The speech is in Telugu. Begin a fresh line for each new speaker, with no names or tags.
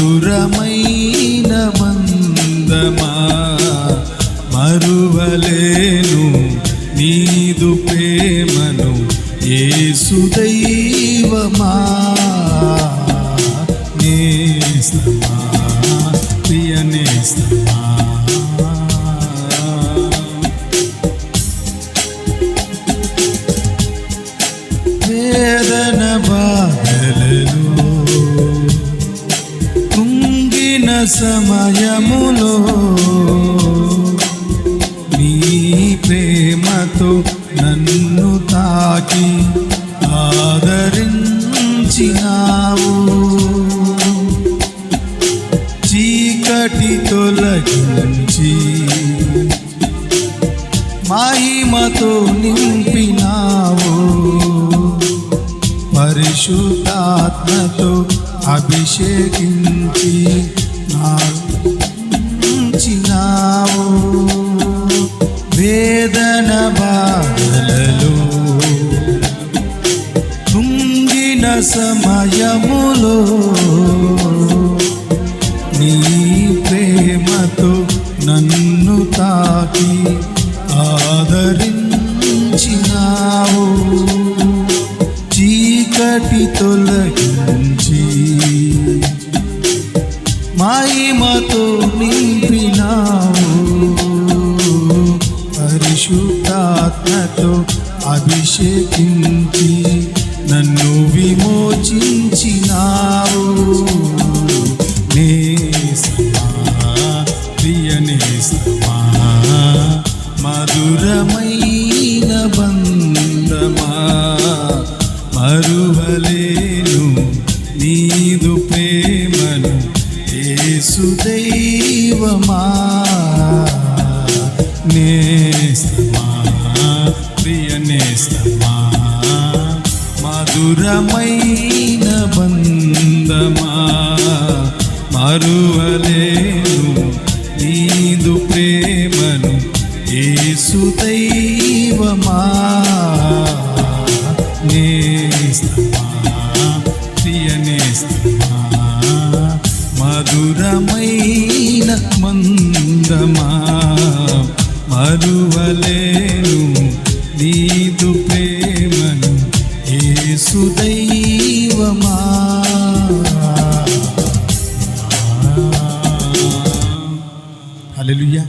మధురమైన బంధమా మరువలేను నీదు ప్రేమను యేసు దైవమా నేస్తమా ప్రియ నేస్తమా వేదన బాధలలో కృంగిన సమయములో నీ ప్రేమతో నన్ను తాకి ఆదరించినావు చీకటి తొలగించి మహిమతో నింపినావు పరిశుద్ధాత్మతో అభిషేకించి నాచినావు వేదన బాధలలో కృంగిన సమయములో నీ ప్రేమతో నన్ను తాకి ఆదరించినావు చీకటి తొలగించి మహిమతో నింపినావు పరిశుద్ధాత్మతో అభిషేకించి నన్ను విమోచించినావు నేస్తమా ప్రియ నేస్తమా మధురమైన బంధమా మరువలేను నీదు ప్రేమను యేసు దైవమా నేస్తమా ప్రియ నేస్తమా మధురమైన బంధమా మరువలేను నీదు ప్రేమను యేసు దైవమా నేస్తమా ప్రియ నేస్తమా మధురమైన మందమా మరువలేను నీదు ప్రేమను యేసు దైవమా హల్లెలూయా.